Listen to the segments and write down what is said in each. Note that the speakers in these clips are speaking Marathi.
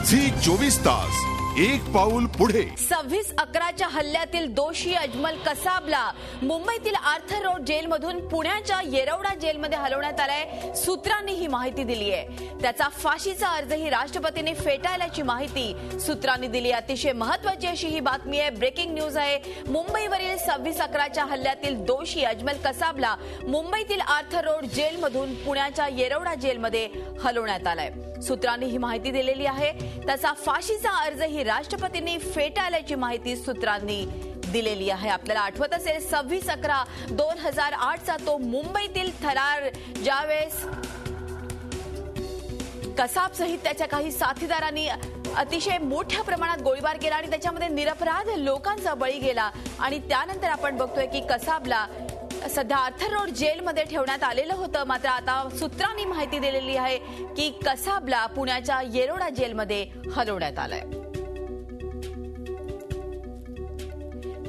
झी 24 तास एक पाऊल पुढे। 26/11च्या हल्ल्यातील दोषी अजमल कसाबला मुंबईतील आर्थर रोड जेलमधून पुण्याच्या येरवडा जेलमध्ये हलवण्यात आलंय। सूत्रांनी ही माहिती दिली आहे। त्याचा फाशीचा अर्जही राष्ट्रपतींनी फेटाळल्याची माहिती सूत्रांनी दिली। अतिशय महत्त्वाची अशी ही बातमी आहे, ब्रेकिंग न्यूज आहे। मुंबईवरील 26/11च्या हल्ल्यातील दोषी अजमल कसाबला मुंबईतील आर्थर रोड जेलमधून पुण्याच्या येरवडा जेलमध्ये हलवण्यात आलंय। सूत्रांनी ही माहिती दिलेली आहे। त्याचा फाशीचा अर्जही राष्ट्रपतींनी फेटाळल्याची माहिती सूत्रांनी दिलेली आहे। आपल्याला आठवत असेल 26/11/2008चा तो मुंबईतील थरार ज्यावेळेस कसाब सहित त्याच्या काही साथीदारांनी अतिशय मोठ्या प्रमाणात गोळीबार केला आणि त्याच्यामध्ये निरपराध लोकांचा बळी गेला आणि त्यानंतर आपण बघतोय की कसाबला सध्या आर्थर रोड जेलमध्ये ठेवण्यात आलेलं होतं। मात्र आता सूत्रांनी माहिती दिलेली आहे की कसाबला पुण्याच्या येरवडा जेलमध्ये हलवण्यात आलंय।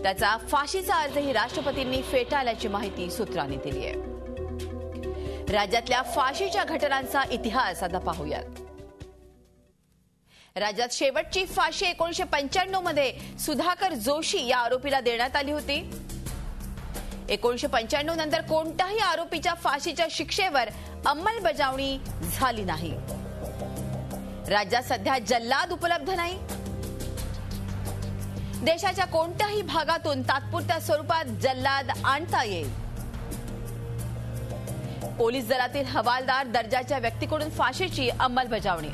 त्याचा फाशीचा अर्जही राष्ट्रपतींनी फेटाळल्याची माहिती सूत्रांनी दिली आहे। राज्यातल्या फाशीच्या घटनांचा इतिहास आता पाहूयात। राज्यात शेवटची फाशी 1995 मध्ये सुधाकर जोशी या आरोपीला देण्यात आली होती। 1995 नंतर कोणत्याही आरोपीच्या फाशीच्या शिक्षेवर अंमलबजावणी झाली नाही। राज्यात सध्या जल्लाद उपलब्ध नाही। देशाच्या कोणत्याही भागातून तात्पुरत्या स्वरूपात जल्लाद आणता येईल। पोलीस दलातील हवालदार दर्जाच्या व्यक्तीकडून फाशीची अंमलबजावणी।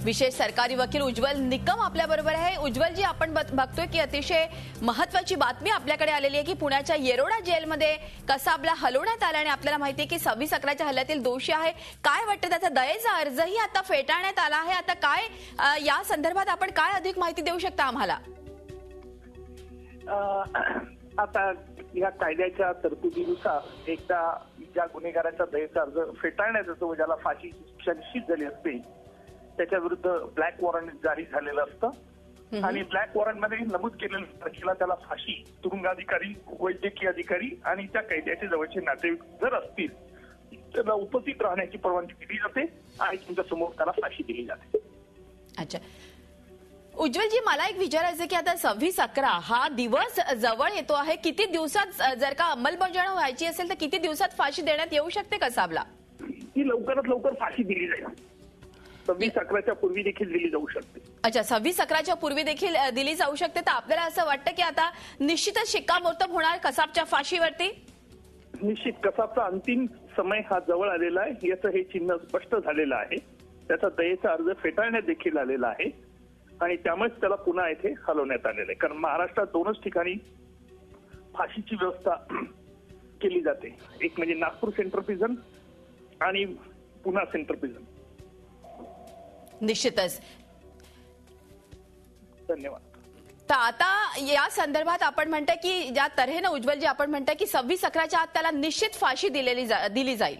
विशेष सरकारी वकील उज्ज्वल निकम आपल्या बरोबर आहे। उज्ज्वल जी, आपण बघतोय की अतिशय महत्त्वाची बातमी आपल्याकडे आलेली आहे की पुण्याच्या येरवडा जेलमध्ये कसाबला हलवण्यात आलं आणि आपल्याला माहिती आहे की 26/11च्या हल्ल्यातील दोषी आहे। काय वाटतं, त्याचा दयेचा अर्जही आता फेटाळण्यात आला आहे। आता काय या संदर्भात आपण काय अधिक माहिती देऊ शकता आम्हाला? आता या कायद्याच्या तरतुदीनुसार एकदा ज्या गुन्हेगाराचा दयेचा अर्ज फेटाळण्यात येतो, ज्याला फाशी शिक्षा निश्चित झाली असते, त्याच्या विरुद्ध ब्लॅक वॉरंट जारी झालेलं असतं आणि ब्लॅक वॉरंटमध्ये नमूद केलेल्या तारखेला त्याला फाशी तुरुंगाधिकारी, वैद्यकीय अधिकारी आणि त्या कैद्याचे जवळचे नातेवाईक जर असतील त्यांना उपस्थित राहण्याची परवानगी दिली जाते आणि त्यांच्या समोर त्याला फाशी दिली जाते। अच्छा उज्ज्वलजी, मला एक विचारायचं की आता 26/11 हा दिवस जवळ येतो आहे। किती दिवसात जर का अंमलबजावणी व्हायची असेल तर किती दिवसात फाशी देण्यात येऊ शकते कसाबला? ती लवकरात लवकर फाशी दिली जाईल। 26/11च्या पूर्वी देखील दिली जाऊ शकते। अच्छा, 26/11च्या पूर्वी देखील दिली जाऊ शकते। तर आपल्याला असं वाटतं की आता निश्चितच शिक्कामोर्तब होणार कसाबच्या फाशीवरती? निश्चित कसाबचा अंतिम समय हा जवळ आलेला आहे, याचं हे चिन्ह स्पष्ट झालेलं आहे। त्याचा दयेचा अर्ज फेटाळण्यात देखील आलेला आहे आणि त्यामुळेच त्याला पुन्हा येथे हलवण्यात आलेलं आहे। कारण महाराष्ट्रात 2च ठिकाणी फाशीची व्यवस्था केली जाते, एक म्हणजे नागपूर सेंट्रल प्रिझन आणि पुणा सेंट्रल प्रिझन। निश्चितच, धन्यवाद। तर आता या संदर्भात आपण म्हणता की ज्या तऱ्हेनं उज्ज्वलजी आपण म्हणता की 26/11च्या आत त्याला निश्चित फाशी दिली जाईल।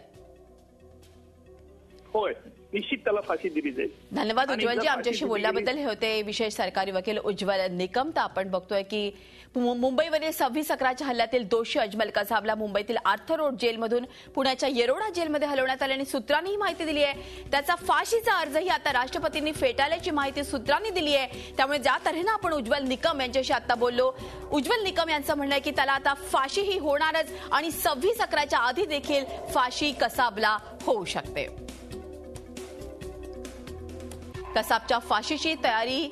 होय, निश्चित त्याला फाशी दिली जाईल। धन्यवाद उज्ज्वलजी, आमच्याशी बोलल्याबद्दल। हे होते विशेष सरकारी वकील उज्ज्वल निकम। तर आपण बघतोय की मुंबईवरील 26/11च्या हल्ल्यातील दोषी अजमल कसाबला मुंबईतील आर्थर रोड जेलमधून पुण्याच्या येरवडा जेलमध्ये हलवण्यात आले आणि सूत्रांनी ही माहिती दिली आहे। त्याचा फाशीचा अर्जही आता राष्ट्रपतींनी फेटाळल्याची माहिती सूत्रांनी दिली आहे। त्यामुळे ज्या तऱ्हेनं आपण उज्ज्वल निकम यांच्याशी आता बोललो, उज्ज्वल निकम यांचं म्हणणं आहे की त्याला आता फाशीही होणारच आणि 26/11च्या आधी देखील फाशी कसाबला होऊ शकते। कसाबच्या फाशीची तयारी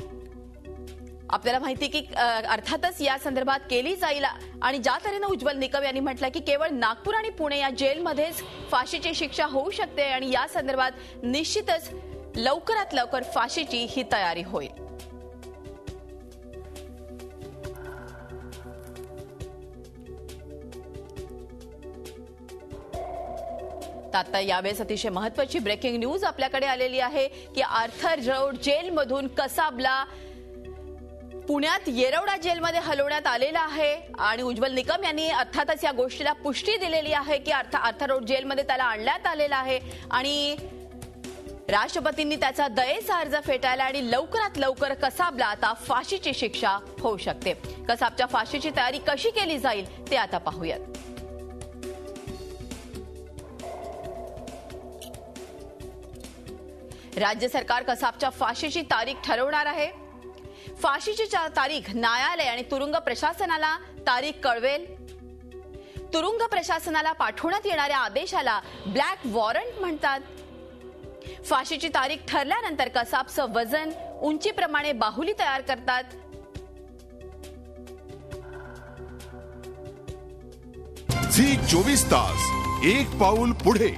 आपल्याला माहिती की अर्थातच या संदर्भात केली जाईल आणि ज्या तऱ्हेनं उज्ज्वल निकम यांनी म्हटलं की केवळ नागपूर आणि पुणे या जेलमध्येच फाशीची शिक्षा होऊ शकते आणि या संदर्भात निश्चितच लवकरात लवकर फाशीची ही तयारी होईल। आता यावेळेस अतिशय महत्त्वाची ब्रेकिंग न्यूज आपल्याकडे आलेली आहे की आर्थर रोड जेलमधून कसाबला पुण्यात येरवडा जेलमध्ये हलवण्यात आलेला आहे आणि उज्ज्वल निकम यांनी अर्थातच या गोष्टीला पुष्टी दिलेली आहे की आर्थर रोड जेलमध्ये त्याला आणण्यात आलेला आहे आणि राष्ट्रपतींनी त्याचा दयेचा अर्ज फेटाळला आणि लवकरात लवकर कसाबला आता फाशीची शिक्षा होऊ शकते। कसाबच्या फाशीची तयारी कशी केली जाईल ते आता पाहूयात। राज्य सरकार कसाबच्या फाशीची तारीख ठरवणार आहे. फाशीची तारीख न्यायालय आणि तुरुंग प्रशासनाला तारीख कळवेल. तुरुंग प्रशासनाला पाठवण्यात येणाऱ्या आदेशाला ब्लॅक वॉरंट म्हणतात. फाशीची तारीख ठरल्यानंतर कसाबचं वजन, उंचीप्रमाणे बाहुली तयार करतात. झी 24 तास एक पाऊल पुढे.